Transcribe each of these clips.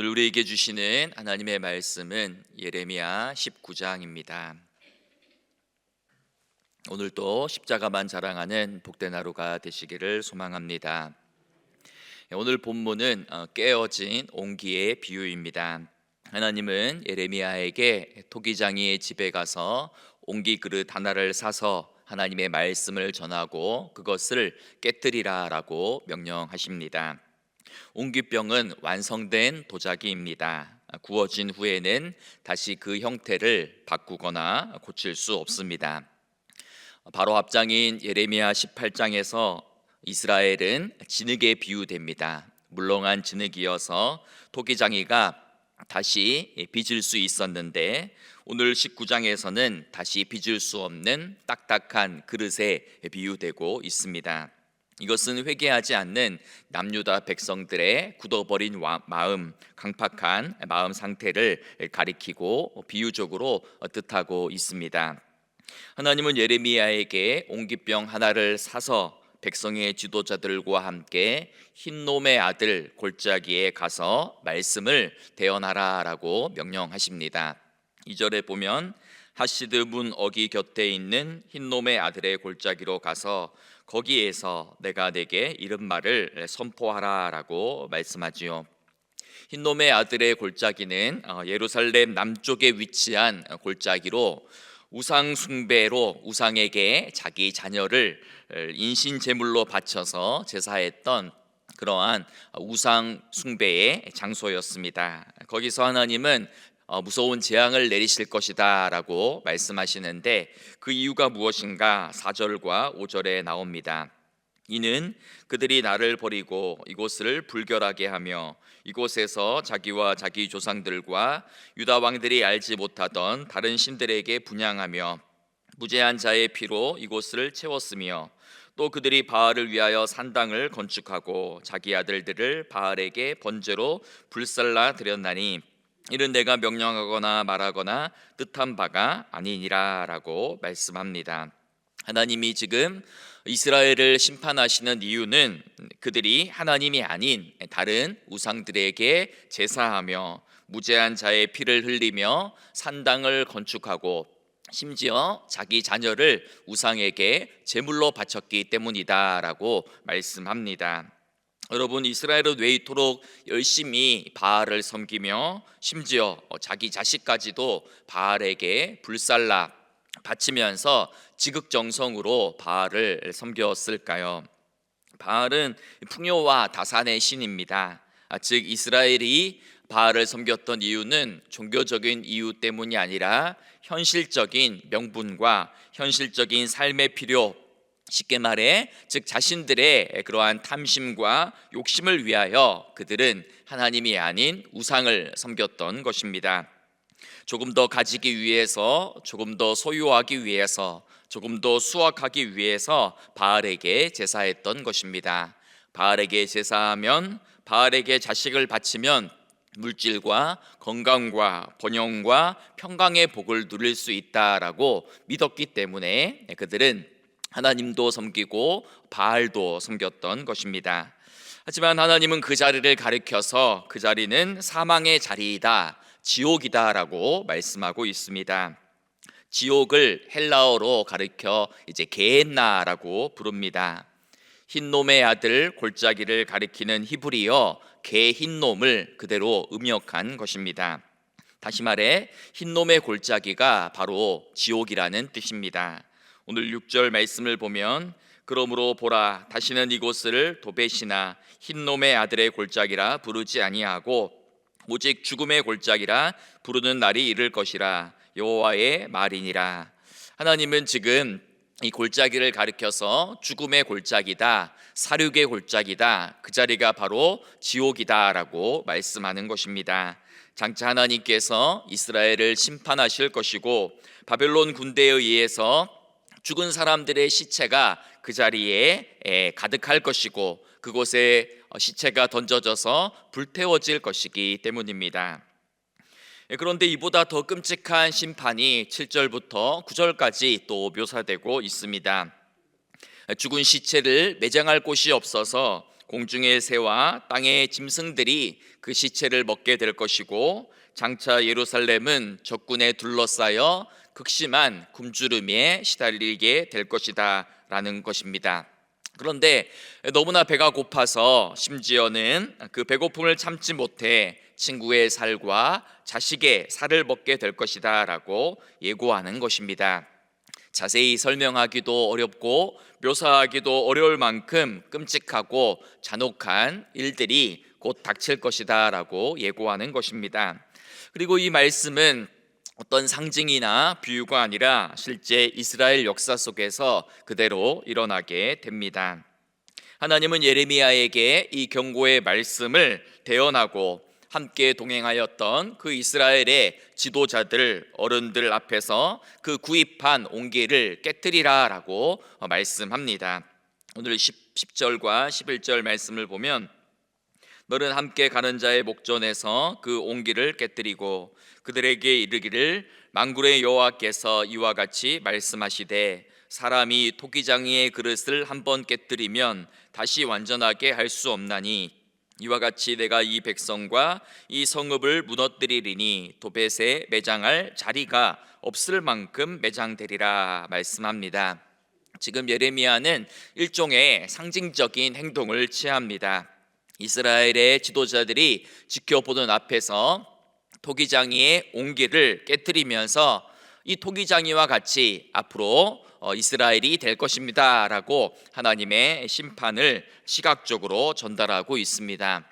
오늘 우리에게 주시는 하나님의 말씀은 예레미야 19장입니다. 오늘도 십자가만 자랑하는 복된 하루가 되시기를 소망합니다. 오늘 본문은 깨어진 옹기의 비유입니다. 하나님은 예레미야에게 토기장이의 집에 가서 옹기 그릇 하나를 사서 하나님의 말씀을 전하고 그것을 깨뜨리라 라고 명령하십니다. 옹기병은 완성된 도자기입니다. 구워진 후에는 다시 그 형태를 바꾸거나 고칠 수 없습니다. 바로 앞장인 예레미야 18장에서 이스라엘은 진흙에 비유됩니다. 물렁한 진흙이어서 토기장이가 다시 빚을 수 있었는데 오늘 19장에서는 다시 빚을 수 없는 딱딱한 그릇에 비유되고 있습니다. 이것은 회개하지 않는 남유다 백성들의 굳어버린 마음, 강팍한 마음 상태를 가리키고 비유적으로 뜻하고 있습니다. 하나님은 예레미야에게 옹기병 하나를 사서 백성의 지도자들과 함께 흰놈의 아들 골짜기에 가서 말씀을 대언하라 라고 명령하십니다. 2절에 보면 하시드 문 어기 곁에 있는 흰놈의 아들의 골짜기로 가서 거기에서 내가 내게 이런 말을 선포하라 라고 말씀하지요. 흰놈의 아들의 골짜기는 예루살렘 남쪽에 위치한 골짜기로 우상 숭배로 우상에게 자기 자녀를 인신 제물로 바쳐서 제사했던 그러한 우상 숭배의 장소였습니다. 거기서 하나님은 무서운 재앙을 내리실 것이다 라고 말씀하시는데 그 이유가 무엇인가 4절과 5절에 나옵니다. 이는 그들이 나를 버리고 이곳을 불결하게 하며 이곳에서 자기와 자기 조상들과 유다 왕들이 알지 못하던 다른 신들에게 분향하며 무죄한 자의 피로 이곳을 채웠으며 또 그들이 바알을 위하여 산당을 건축하고 자기 아들들을 바알에게 번제로 불살라 드렸나니 이는 내가 명령하거나 말하거나 뜻한 바가 아니니라 라고 말씀합니다. 하나님이 지금 이스라엘을 심판하시는 이유는 그들이 하나님이 아닌 다른 우상들에게 제사하며 무죄한 자의 피를 흘리며 산당을 건축하고 심지어 자기 자녀를 우상에게 제물로 바쳤기 때문이다 라고 말씀합니다. 여러분, 이스라엘은 왜 이토록 열심히 바알을 섬기며 심지어 자기 자식까지도 바알에게 불살라 바치면서 지극정성으로 바알을 섬겼을까요? 바알은 풍요와 다산의 신입니다. 즉 이스라엘이 바알을 섬겼던 이유는 종교적인 이유 때문이 아니라 현실적인 명분과 현실적인 삶의 필요, 쉽게 말해 즉 자신들의 그러한 탐심과 욕심을 위하여 그들은 하나님이 아닌 우상을 섬겼던 것입니다. 조금 더 가지기 위해서, 조금 더 소유하기 위해서, 조금 더 수확하기 위해서 바알에게 제사했던 것입니다. 바알에게 제사하면, 바알에게 자식을 바치면 물질과 건강과 번영과 평강의 복을 누릴 수 있다라고 믿었기 때문에 그들은 하나님도 섬기고 바알도 섬겼던 것입니다. 하지만 하나님은 그 자리를 가리켜서 그 자리는 사망의 자리이다, 지옥이다 라고 말씀하고 있습니다. 지옥을 헬라어로 가리켜 이제 게헨나라고 부릅니다. 흰놈의 아들 골짜기를 가리키는 히브리어 게흰놈을 그대로 음역한 것입니다. 다시 말해 흰놈의 골짜기가 바로 지옥이라는 뜻입니다. 오늘 6절 말씀을 보면 그러므로 보라 다시는 이곳을 도벳이나 흰놈의 아들의 골짜기라 부르지 아니하고 오직 죽음의 골짜기라 부르는 날이 이를 것이라 여호와의 말이니라. 하나님은 지금 이 골짜기를 가리켜서 죽음의 골짜기다, 사륙의 골짜기다, 그 자리가 바로 지옥이다 라고 말씀하는 것입니다. 장차 하나님께서 이스라엘을 심판하실 것이고 바벨론 군대에 의해서 죽은 사람들의 시체가 그 자리에 가득할 것이고 그곳에 시체가 던져져서 불태워질 것이기 때문입니다. 그런데 이보다 더 끔찍한 심판이 7절부터 9절까지 또 묘사되고 있습니다. 죽은 시체를 매장할 곳이 없어서 공중의 새와 땅의 짐승들이 그 시체를 먹게 될 것이고, 장차 예루살렘은 적군에 둘러싸여 극심한 굶주림에 시달리게 될 것이다 라는 것입니다. 그런데 너무나 배가 고파서 심지어는 그 배고픔을 참지 못해 친구의 살과 자식의 살을 먹게 될 것이다 라고 예고하는 것입니다. 자세히 설명하기도 어렵고 묘사하기도 어려울 만큼 끔찍하고 잔혹한 일들이 곧 닥칠 것이다 라고 예고하는 것입니다. 그리고 이 말씀은 어떤 상징이나 비유가 아니라 실제 이스라엘 역사 속에서 그대로 일어나게 됩니다. 하나님은 예레미야에게 이 경고의 말씀을 대언하고 함께 동행하였던 그 이스라엘의 지도자들, 어른들 앞에서 그 구입한 옹기를 깨뜨리라 라고 말씀합니다. 오늘 10절과 11절 말씀을 보면, 너는 함께 가는 자의 목전에서 그 옹기를 깨뜨리고 그들에게 이르기를, 만군의 여호와께서 이와 같이 말씀하시되, 사람이 토기장이의 그릇을 한번 깨뜨리면 다시 완전하게 할 수 없나니, 이와 같이 내가 이 백성과 이 성읍을 무너뜨리리니 도벳에 매장할 자리가 없을 만큼 매장되리라 말씀합니다. 지금 예레미야는 일종의 상징적인 행동을 취합니다. 이스라엘의 지도자들이 지켜보는 앞에서 토기장이의 옹기를 깨뜨리면서 이 토기장이와 같이 앞으로 이스라엘이 될 것입니다 라고 하나님의 심판을 시각적으로 전달하고 있습니다.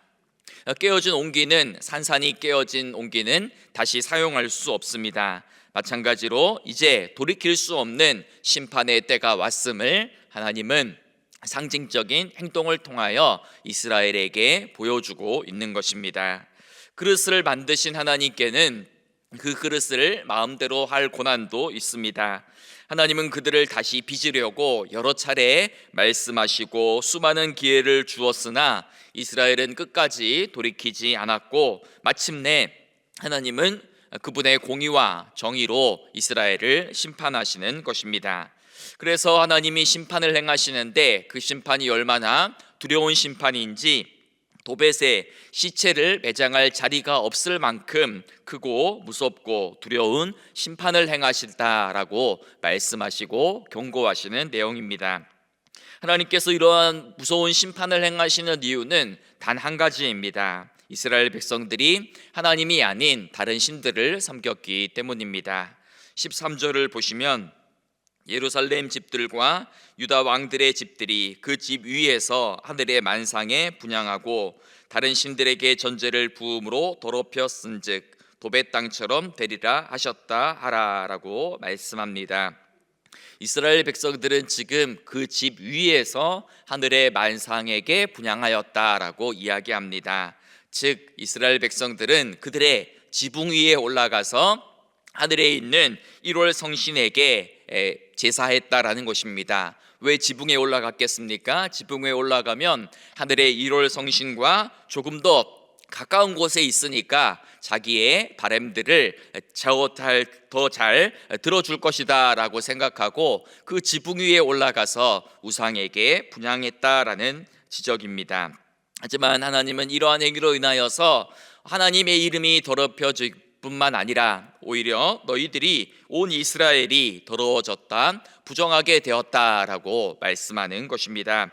깨어진 옹기는, 산산이 깨어진 옹기는 다시 사용할 수 없습니다. 마찬가지로 이제 돌이킬 수 없는 심판의 때가 왔음을 하나님은 상징적인 행동을 통하여 이스라엘에게 보여주고 있는 것입니다. 그릇을 만드신 하나님께는 그 그릇을 마음대로 할 고난도 있습니다. 하나님은 그들을 다시 빚으려고 여러 차례 말씀하시고 수많은 기회를 주었으나 이스라엘은 끝까지 돌이키지 않았고, 마침내 하나님은 그분의 공의와 정의로 이스라엘을 심판하시는 것입니다. 그래서 하나님이 심판을 행하시는데 그 심판이 얼마나 두려운 심판인지, 도벳에 시체를 매장할 자리가 없을 만큼 크고 무섭고 두려운 심판을 행하신다라고 말씀하시고 경고하시는 내용입니다. 하나님께서 이러한 무서운 심판을 행하시는 이유는 단 한 가지입니다. 이스라엘 백성들이 하나님이 아닌 다른 신들을 섬겼기 때문입니다. 13절을 보시면, 예루살렘 집들과 유다 왕들의 집들이 그 집 위에서 하늘의 만상에 분향하고 다른 신들에게 전제를 부음으로 더럽혔은즉 도벳 땅처럼 되리라 하셨다 하라라고 말씀합니다. 이스라엘 백성들은 지금 그 집 위에서 하늘의 만상에게 분향하였다라고 이야기합니다. 즉 이스라엘 백성들은 그들의 지붕 위에 올라가서 하늘에 있는 1월 성신에게 제사했다라는 것입니다. 왜 지붕에 올라갔겠습니까? 지붕에 올라가면 하늘의 1월 성신과 조금 더 가까운 곳에 있으니까 자기의 바램들을 더 잘 들어줄 것이다 라고 생각하고 그 지붕 위에 올라가서 우상에게 분향했다라는 지적입니다. 하지만 하나님은 이러한 행위로 인하여서 하나님의 이름이 더럽혀질 뿐만 아니라 오히려 너희들이 온 이스라엘이 더러워졌다, 부정하게 되었다라고 말씀하는 것입니다.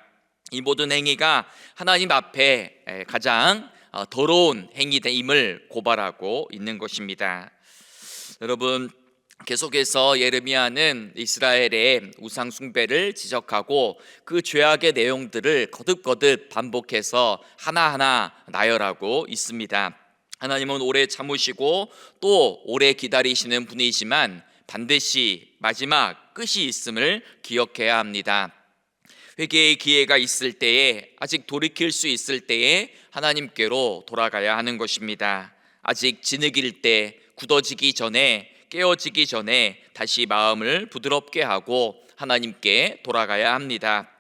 이 모든 행위가 하나님 앞에 가장 더러운 행위임을 고발하고 있는 것입니다. 여러분, 계속해서 예레미야는 이스라엘의 우상 숭배를 지적하고 그 죄악의 내용들을 거듭거듭 반복해서 하나하나 나열하고 있습니다. 하나님은 오래 참으시고 또 오래 기다리시는 분이지만 반드시 마지막 끝이 있음을 기억해야 합니다. 회개의 기회가 있을 때에, 아직 돌이킬 수 있을 때에 하나님께로 돌아가야 하는 것입니다. 아직 진흙일 때, 굳어지기 전에, 깨어지기 전에 다시 마음을 부드럽게 하고 하나님께 돌아가야 합니다.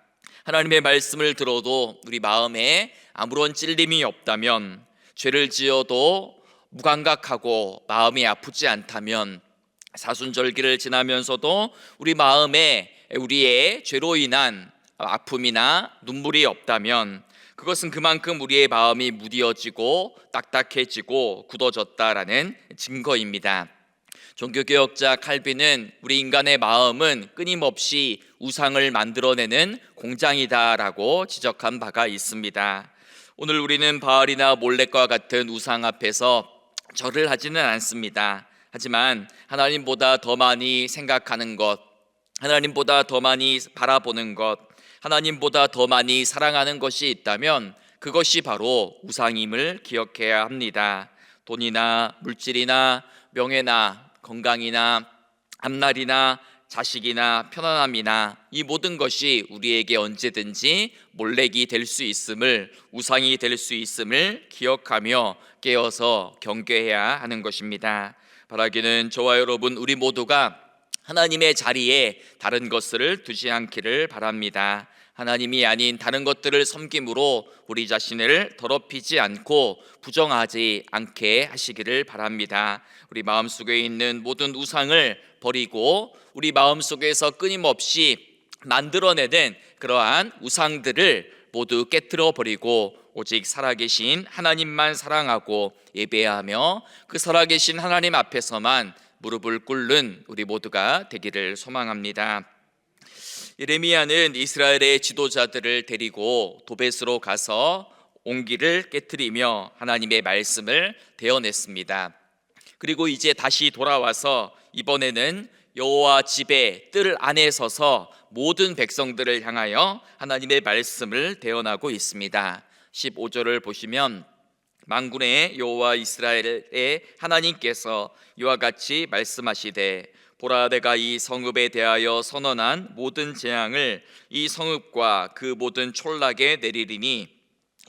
하나님의 말씀을 들어도 우리 마음에 아무런 찔림이 없다면, 죄를 지어도 무감각하고 마음이 아프지 않다면, 사순절기를 지나면서도 우리 마음에 우리의 죄로 인한 아픔이나 눈물이 없다면, 그것은 그만큼 우리의 마음이 무뎌지고 딱딱해지고 굳어졌다라는 증거입니다. 종교개혁자 칼빈은 우리 인간의 마음은 끊임없이 우상을 만들어내는 공장이다라고 지적한 바가 있습니다. 오늘 우리는 바알이나 몰렉과 같은 우상 앞에서 절을 하지는 않습니다. 하지만 하나님보다 더 많이 생각하는 것, 하나님보다 더 많이 바라보는 것, 하나님보다 더 많이 사랑하는 것이 있다면 그것이 바로 우상임을 기억해야 합니다. 돈이나 물질이나 명예나 건강이나 앞날이나 자식이나 편안함이나 이 모든 것이 우리에게 언제든지 몰렉이 될 수 있음을, 우상이 될 수 있음을 기억하며 깨어서 경계해야 하는 것입니다. 바라기는 저와 여러분 우리 모두가 하나님의 자리에 다른 것을 두지 않기를 바랍니다. 하나님이 아닌 다른 것들을 섬김으로 우리 자신을 더럽히지 않고 부정하지 않게 하시기를 바랍니다. 우리 마음속에 있는 모든 우상을 버리고 우리 마음속에서 끊임없이 만들어내는 그러한 우상들을 모두 깨트려 버리고 오직 살아계신 하나님만 사랑하고 예배하며 그 살아계신 하나님 앞에서만 무릎을 꿇는 우리 모두가 되기를 소망합니다. 예레미야는 이스라엘의 지도자들을 데리고 도벳으로 가서 옹기를 깨트리며 하나님의 말씀을 대언했습니다. 그리고 이제 다시 돌아와서 이번에는 여호와 집의 뜰 안에 서서 모든 백성들을 향하여 하나님의 말씀을 대언하고 있습니다. 15절을 보시면 만군의 여호와 이스라엘의 하나님께서 이와 같이 말씀하시되 보라, 내가 이 성읍에 대하여 선언한 모든 재앙을 이 성읍과 그 모든 촌락에 내리리니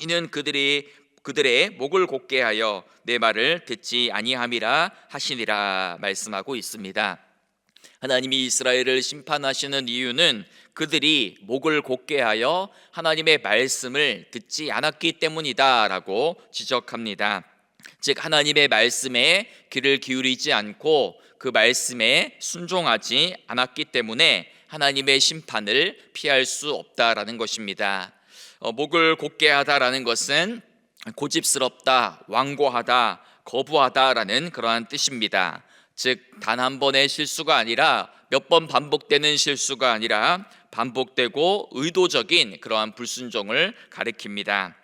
이는 그들의 목을 곧게 하여 내 말을 듣지 아니함이라 하시니라 말씀하고 있습니다. 하나님이 이스라엘을 심판하시는 이유는 그들이 목을 곧게 하여 하나님의 말씀을 듣지 않았기 때문이다라고 지적합니다. 즉 하나님의 말씀에 귀를 기울이지 않고 그 말씀에 순종하지 않았기 때문에 하나님의 심판을 피할 수 없다라는 것입니다. 목을 곧게 하다라는 것은 고집스럽다, 완고하다, 거부하다라는 그러한 뜻입니다. 즉 단 한 번의 실수가 아니라 몇 번 반복되는 실수가 아니라 반복되고 의도적인 그러한 불순종을 가리킵니다.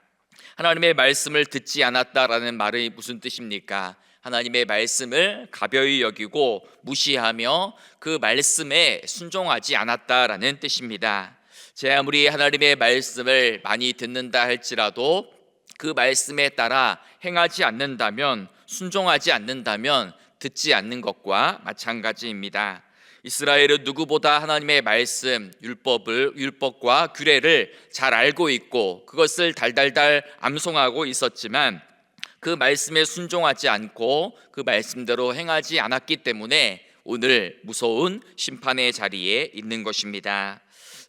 하나님의 말씀을 듣지 않았다라는 말이 무슨 뜻입니까? 하나님의 말씀을 가벼이 여기고 무시하며 그 말씀에 순종하지 않았다라는 뜻입니다. 제 아무리 하나님의 말씀을 많이 듣는다 할지라도 그 말씀에 따라 행하지 않는다면, 순종하지 않는다면 듣지 않는 것과 마찬가지입니다. 이스라엘은 누구보다 하나님의 말씀, 율법과 규례를 잘 알고 있고 그것을 달달달 암송하고 있었지만 그 말씀에 순종하지 않고 그 말씀대로 행하지 않았기 때문에 오늘 무서운 심판의 자리에 있는 것입니다.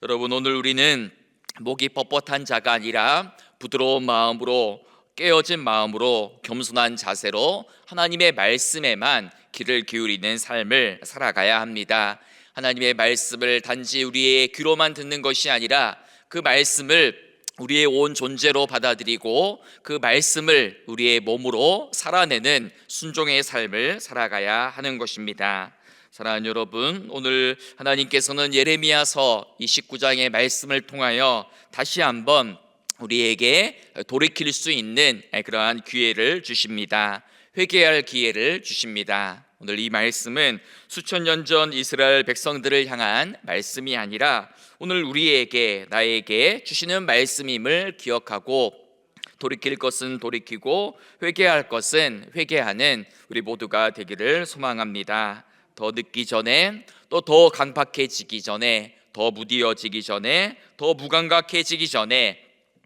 여러분, 오늘 우리는 목이 뻣뻣한 자가 아니라 부드러운 마음으로, 깨어진 마음으로, 겸손한 자세로 하나님의 말씀에만 귀를 기울이는 삶을 살아가야 합니다. 하나님의 말씀을 단지 우리의 귀로만 듣는 것이 아니라 그 말씀을 우리의 온 존재로 받아들이고 그 말씀을 우리의 몸으로 살아내는 순종의 삶을 살아가야 하는 것입니다. 사랑하는 여러분, 오늘 하나님께서는 예레미야서 29장의 말씀을 통하여 다시 한번 우리에게 돌이킬 수 있는 그러한 기회를 주십니다. 회개할 기회를 주십니다. 오늘 이 말씀은 수천 년 전 이스라엘 백성들을 향한 말씀이 아니라 오늘 우리에게, 나에게 주시는 말씀임을 기억하고 돌이킬 것은 돌이키고 회개할 것은 회개하는 우리 모두가 되기를 소망합니다. 더 늦기 전에, 또 더 강팍해지기 전에, 더 무디어지기 전에, 더 무감각해지기 전에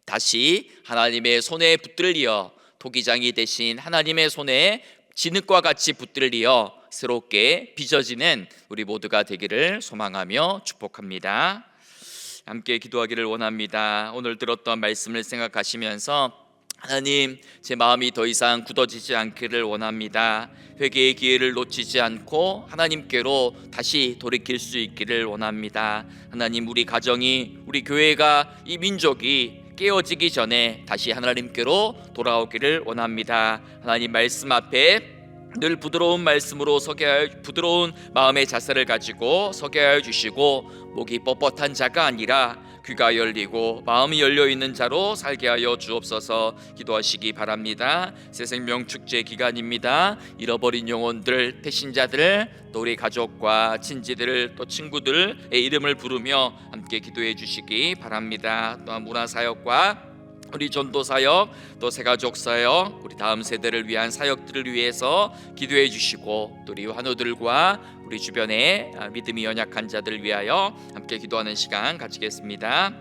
다시 하나님의 손에 붙들리어 토기장이 되신 하나님의 손에 진흙과 같이 붙들리어 새롭게 빚어지는 우리 모두가 되기를 소망하며 축복합니다. 함께 기도하기를 원합니다. 오늘 들었던 말씀을 생각하시면서 하나님, 제 마음이 더 이상 굳어지지 않기를 원합니다. 회개의 기회를 놓치지 않고 하나님께로 다시 돌이킬 수 있기를 원합니다. 하나님, 우리 가정이, 우리 교회가, 이 민족이 깨어지기 전에 다시 하나님께로 돌아오기를 원합니다. 하나님 말씀 앞에 늘 부드러운 말씀으로 부드러운 마음의 자세를 가지고 서게 하여 주시고, 목이 뻣뻣한 자가 아니라 귀가 열리고 마음이 열려있는 자로 살게 하여 주옵소서. 기도하시기 바랍니다. 새생명 축제 기간입니다. 잃어버린 영혼들, 태신자들, 또 우리 가족과 친지들, 또 친구들의 이름을 부르며 함께 기도해 주시기 바랍니다. 또한 문화사역과 우리 전도사역, 또 새가족사역, 우리 다음 세대를 위한 사역들을 위해서 기도해 주시고, 또 우리 환우들과 우리 주변에 믿음이 연약한 자들 위하여 함께 기도하는 시간 가지겠습니다.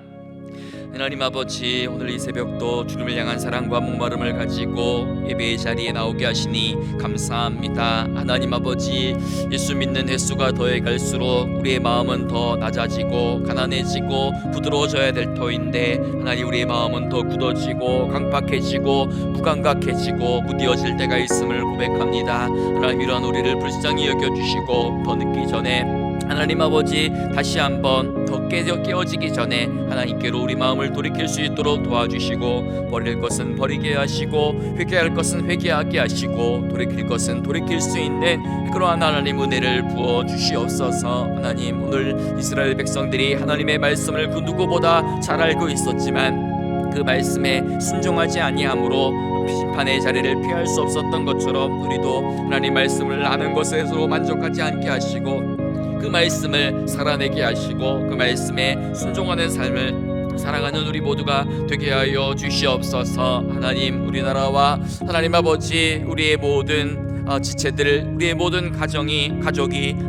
하나님 아버지, 오늘 이 새벽도 주님을 향한 사랑과 목마름을 가지고 예배의 자리에 나오게 하시니 감사합니다. 하나님 아버지, 예수 믿는 횟수가 더해갈수록 우리의 마음은 더 낮아지고 가난해지고 부드러워져야 될 터인데, 하나님 우리의 마음은 더 굳어지고 강팍해지고 무감각해지고 무뎌질 때가 있음을 고백합니다. 하나님, 이러한 우리를 불쌍히 여겨주시고 더 늦기 전에 하나님 아버지, 다시 한번 더 깨어지기 전에 하나님께로 우리 마음을 돌이킬 수 있도록 도와주시고, 버릴 것은 버리게 하시고 회개할 것은 회개하게 하시고 돌이킬 것은 돌이킬 수 있는 그러한 하나님 은혜를 부어 주시옵소서. 하나님, 오늘 이스라엘 백성들이 하나님의 말씀을 그 누구보다 잘 알고 있었지만 그 말씀에 순종하지 아니함으로 심판의 자리를 피할 수 없었던 것처럼, 우리도 하나님 말씀을 아는 것에서 만족하지 않게 하시고 그 말씀을 살아내게 하시고 그 말씀에 순종하는 삶을 살아가는 우리 모두가 되게 하여 주시옵소서. 하나님, 우리나라와 하나님 아버지, 우리의 모든 지체들, 우리의 모든 가족이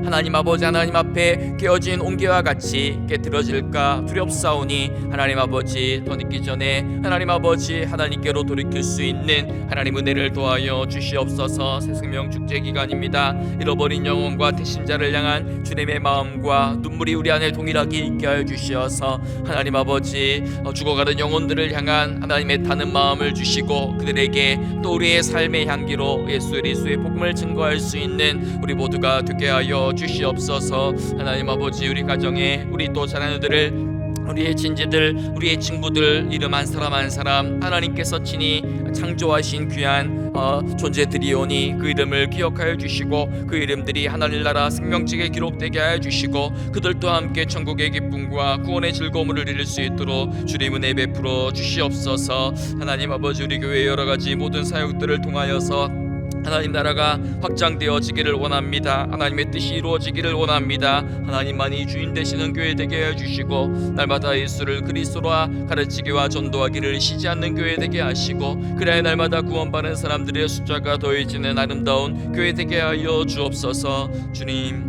하나님 아버지, 하나님 앞에 깨어진 옹기와 같이 깨트려질까 두렵사오니, 하나님 아버지, 더 늦기 전에 하나님 아버지 하나님께로 돌이킬 수 있는 하나님 은혜를 도하여 주시옵소서. 새생명 축제 기간입니다. 잃어버린 영혼과 태신자를 향한 주님의 마음과 눈물이 우리 안에 동일하게 있게 하여 주시어서, 하나님 아버지, 죽어가는 영혼들을 향한 하나님의 타는 마음을 주시고 그들에게 또 우리의 삶의 향기로 예수 그리스도의 복음을 증거할 수 있는 우리 모두가 되게 하여 주시옵소서. 하나님 아버지, 우리 가정에 우리 또 자녀들을, 우리의 친지들, 우리의 친구들, 이름 한 사람 한 사람 하나님께서 친히 창조하신 귀한 존재들이오니 그 이름을 기억하여 주시고 그 이름들이 하나님 나라 생명책에 기록되게 하여 주시고 그들도 함께 천국의 기쁨과 구원의 즐거움을 누릴 수 있도록 주님 은혜 베풀어 주시옵소서. 하나님 아버지, 우리 교회 여러 가지 모든 사역들을 통하여서 하나님 나라가 확장되어지기를 원합니다. 하나님의 뜻이 이루어지기를 원합니다. 하나님만이 주인 되시는 교회 되게 해주시고, 날마다 예수를 그리스도라 가르치기와 전도하기를 쉬지 않는 교회 되게 하시고, 그래야 날마다 구원받는 사람들의 숫자가 더해지는 아름다운 교회 되게 하여 주옵소서. 주님,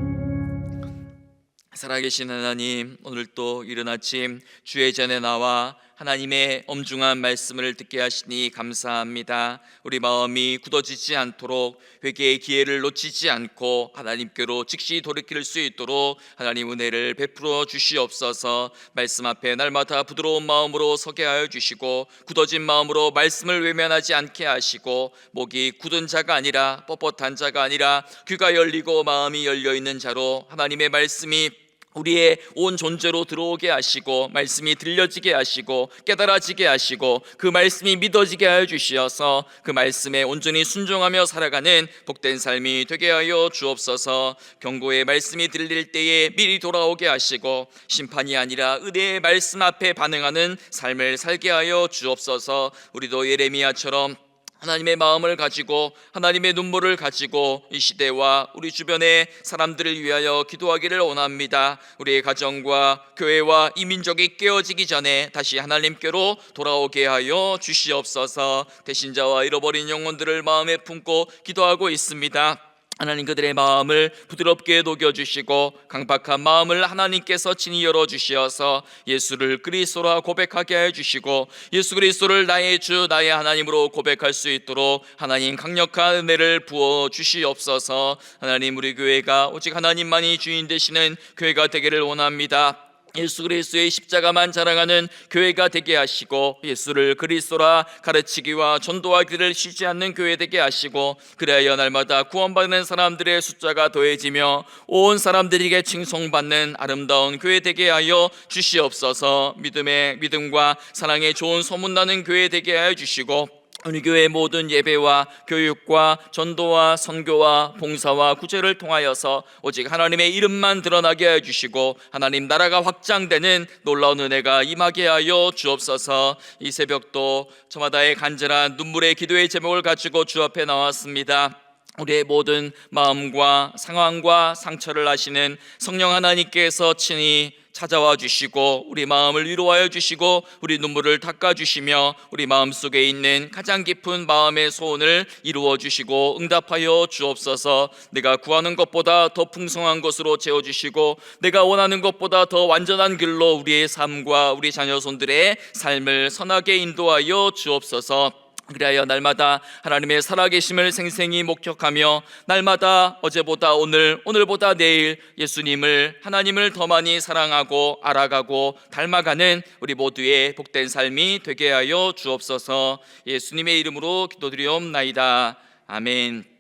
살아계신 하나님, 오늘 또 이른 아침 주의 전에 나와 하나님의 엄중한 말씀을 듣게 하시니 감사합니다. 우리 마음이 굳어지지 않도록 회개의 기회를 놓치지 않고 하나님께로 즉시 돌이킬 수 있도록 하나님 은혜를 베풀어 주시옵소서. 말씀 앞에 날마다 부드러운 마음으로 서게 하여 주시고, 굳어진 마음으로 말씀을 외면하지 않게 하시고, 목이 굳은 자가 아니라 뻣뻣한 자가 아니라 귀가 열리고 마음이 열려있는 자로 하나님의 말씀이 우리의 온 존재로 들어오게 하시고, 말씀이 들려지게 하시고 깨달아지게 하시고 그 말씀이 믿어지게 하여 주시어서 그 말씀에 온전히 순종하며 살아가는 복된 삶이 되게 하여 주옵소서. 경고의 말씀이 들릴 때에 미리 돌아오게 하시고 심판이 아니라 은혜의 말씀 앞에 반응하는 삶을 살게 하여 주옵소서. 우리도 예레미야처럼 하나님의 마음을 가지고 하나님의 눈물을 가지고 이 시대와 우리 주변의 사람들을 위하여 기도하기를 원합니다. 우리의 가정과 교회와 이 민족이 깨어지기 전에 다시 하나님께로 돌아오게 하여 주시옵소서. 대신자와 잃어버린 영혼들을 마음에 품고 기도하고 있습니다. 하나님, 그들의 마음을 부드럽게 녹여주시고 강박한 마음을 하나님께서 친히 열어주시어서 예수를 그리스도라 고백하게 해주시고 예수 그리스도를 나의 주 나의 하나님으로 고백할 수 있도록 하나님 강력한 은혜를 부어 주시옵소서. 하나님, 우리 교회가 오직 하나님만이 주인 되시는 교회가 되기를 원합니다. 예수 그리스도의 십자가만 자랑하는 교회가 되게 하시고, 예수를 그리스도라 가르치기와 전도하기를 쉬지 않는 교회 되게 하시고, 그래야 날마다 구원받는 사람들의 숫자가 더해지며 온 사람들에게 칭송받는 아름다운 교회 되게 하여 주시옵소서. 믿음과 사랑의 좋은 소문나는 교회 되게 하여 주시고, 우리 교회의 모든 예배와 교육과 전도와 선교와 봉사와 구제를 통하여서 오직 하나님의 이름만 드러나게 하여 주시고, 하나님 나라가 확장되는 놀라운 은혜가 임하게 하여 주옵소서. 이 새벽도 저마다의 간절한 눈물의 기도의 제목을 가지고 주 앞에 나왔습니다. 우리의 모든 마음과 상황과 상처를 아시는 성령 하나님께서 친히 찾아와 주시고, 우리 마음을 위로하여 주시고, 우리 눈물을 닦아 주시며, 우리 마음속에 있는 가장 깊은 마음의 소원을 이루어 주시고 응답하여 주옵소서. 내가 구하는 것보다 더 풍성한 것으로 채워 주시고, 내가 원하는 것보다 더 완전한 길로 우리의 삶과 우리 자녀손들의 삶을 선하게 인도하여 주옵소서. 그리하여 날마다 하나님의 살아계심을 생생히 목격하며, 날마다 어제보다 오늘, 오늘보다 내일 예수님을, 하나님을 더 많이 사랑하고 알아가고 닮아가는 우리 모두의 복된 삶이 되게 하여 주옵소서. 예수님의 이름으로 기도드리옵나이다. 아멘.